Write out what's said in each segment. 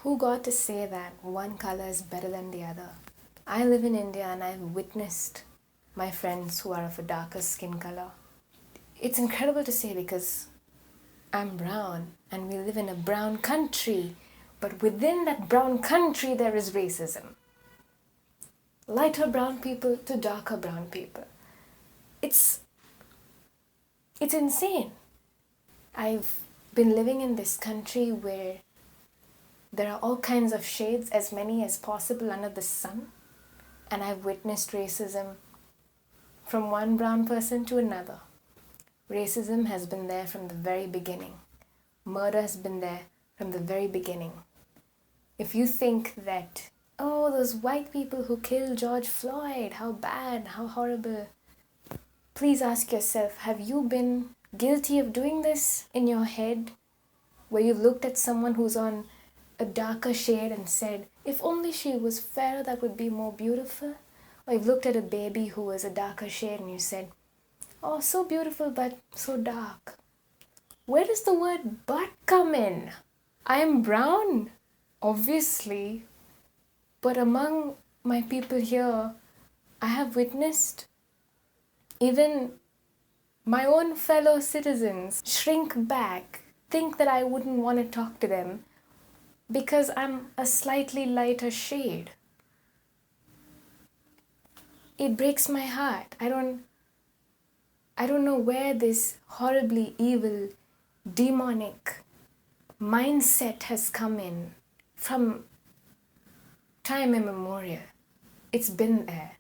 Who got to say that one color is better than the other? I live in India and I've witnessed my friends who are of a darker skin color. It's incredible to say because I'm brown and we live in a brown country, but within that brown country there is racism. Lighter brown people to darker brown people. It's insane. I've been living in this country where there are all kinds of shades, as many as possible under the sun, and I've witnessed racism from one brown person to another. Racism has been there from the very beginning. Murder has been there from the very beginning. If you think that, oh, those white people who killed George Floyd, how bad, how horrible, please ask yourself, have you been guilty of doing this in your head, where you've looked at someone who's on a darker shade and said, if only she was fairer, that would be more beautiful? Or you've looked at a baby who was a darker shade and you said, oh, so beautiful but so dark. Where does the word but come in? I am brown, obviously, but among my people here, I have witnessed even my own fellow citizens shrink back, think that I wouldn't want to talk to them because I'm a slightly lighter shade. It breaks my heart. I don't know where this horribly evil, demonic mindset has come in from time immemorial. It's been there.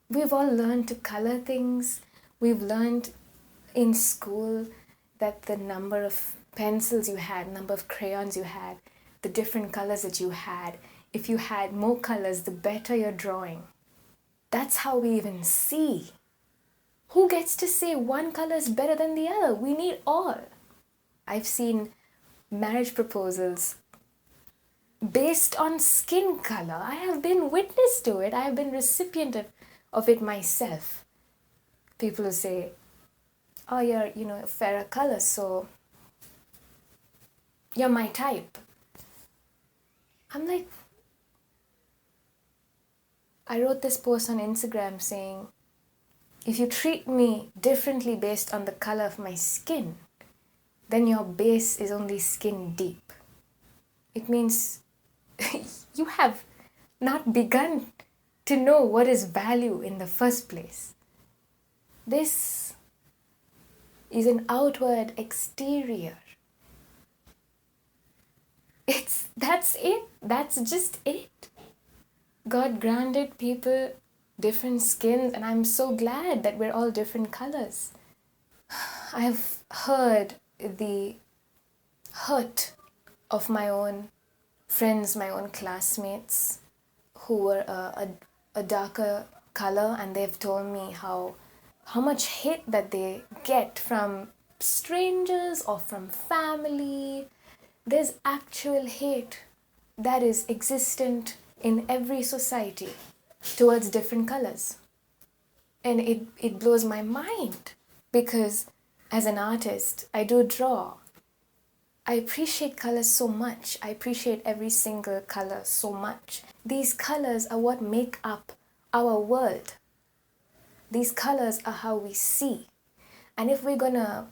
We've all learned to color things. We've learned in school that the number of pencils you had, number of crayons you had, the different colors that you had, if you had more colors, the better your drawing. That's how we even see. Who gets to say one color is better than the other? We need all. I've seen marriage proposals based on skin color. I have been witness to it. I have been recipient of it myself. People who say, oh, you're, a fairer color, so you're my type. I'm like, I wrote this post on Instagram saying, if you treat me differently based on the color of my skin, then your base is only skin deep. It means you have not begun to know what is value in the first place. This is an outward exterior. That's it. That's just it. God granted people different skins, and I'm so glad that we're all different colors. I've heard the hurt of my own friends, my own classmates who were a darker color, and they've told me how much hate that they get from strangers or from family. There's actual hate that is existent in every society towards different colors. And it blows my mind because as an artist, I do draw. I appreciate colors so much. I appreciate every single color so much. These colors are what make up our world. These colors are how we see. And if we're gonna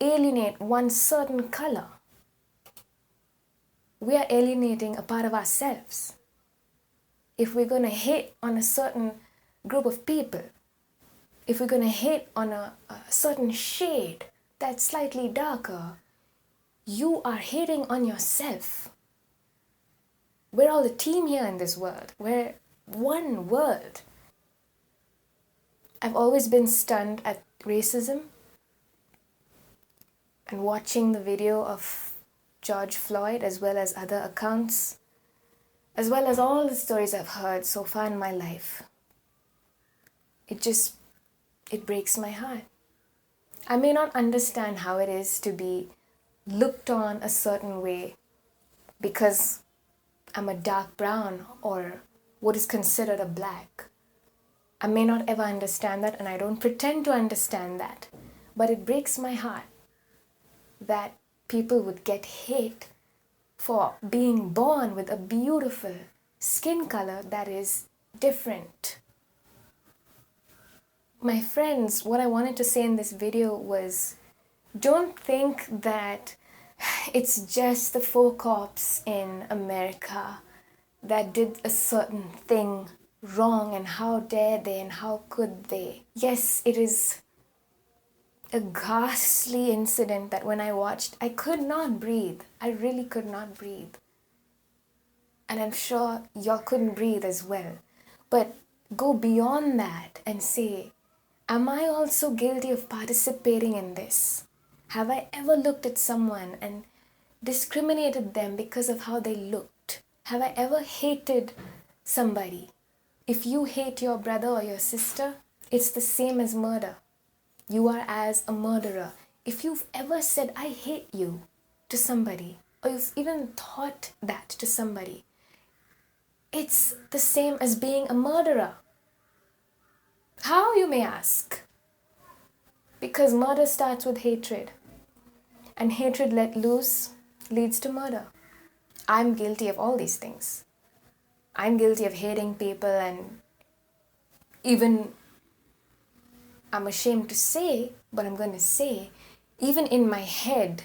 alienate one certain color, we are alienating a part of ourselves. If we're gonna hate on a certain group of people, if we're gonna hate on a certain shade that's slightly darker, you are hating on yourself. We're all a team here in this world. We're one world. I've always been stunned at racism, and watching the video of George Floyd as well as other accounts, as well as all the stories I've heard so far in my life. It breaks my heart. I may not understand how it is to be looked on a certain way because I'm a dark brown or what is considered a black. I may not ever understand that, and I don't pretend to understand that. But it breaks my heart that people would get hate for being born with a beautiful skin color that is different. My friends, what I wanted to say in this video was, don't think that it's just the 4 cops in America that did a certain thing wrong and how dare they and how could they. Yes, it is a ghastly incident that when I watched, I could not breathe. I really could not breathe. And I'm sure y'all couldn't breathe as well. But go beyond that and say, am I also guilty of participating in this? Have I ever looked at someone and discriminated them because of how they looked? Have I ever hated somebody? If you hate your brother or your sister, it's the same as murder. You are as a murderer. If you've ever said, I hate you to somebody, or you've even thought that to somebody, it's the same as being a murderer. How, you may ask? Because murder starts with hatred. And hatred let loose leads to murder. I'm guilty of all these things. I'm guilty of hating people, and even, I'm ashamed to say, but I'm going to say, even in my head,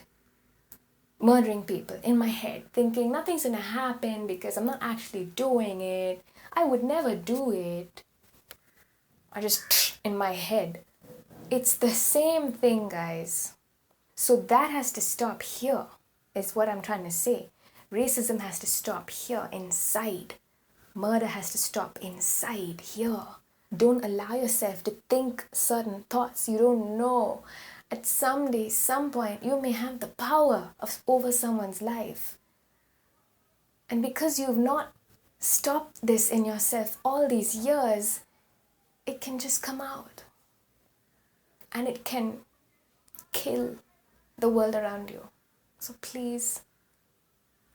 murdering people in my head, thinking nothing's going to happen because I'm not actually doing it. I would never do it. I just in my head. It's the same thing, guys. So that has to stop here, is what I'm trying to say. Racism has to stop here, inside. Murder has to stop inside here. Don't allow yourself to think certain thoughts. You don't know. At some day, some point, you may have the power over someone's life. And because you've not stopped this in yourself all these years, it can just come out. And it can kill the world around you. So please,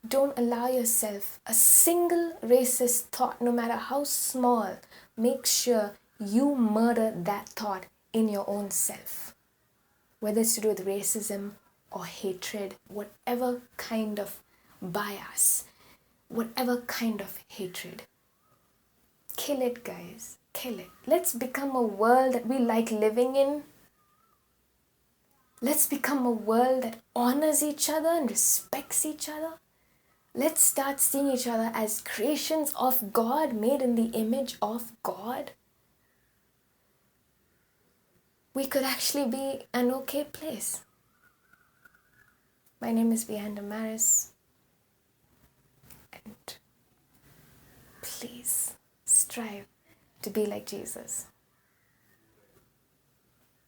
don't allow yourself a single racist thought, no matter how small. Make sure you murder that thought in your own self. Whether it's to do with racism or hatred, whatever kind of bias, whatever kind of hatred. Kill it, guys. Kill it. Let's become a world that we like living in. Let's become a world that honors each other and respects each other. Let's start seeing each other as creations of God, made in the image of God. We could actually be an okay place. My name is Vihan Damaris. And please strive to be like Jesus.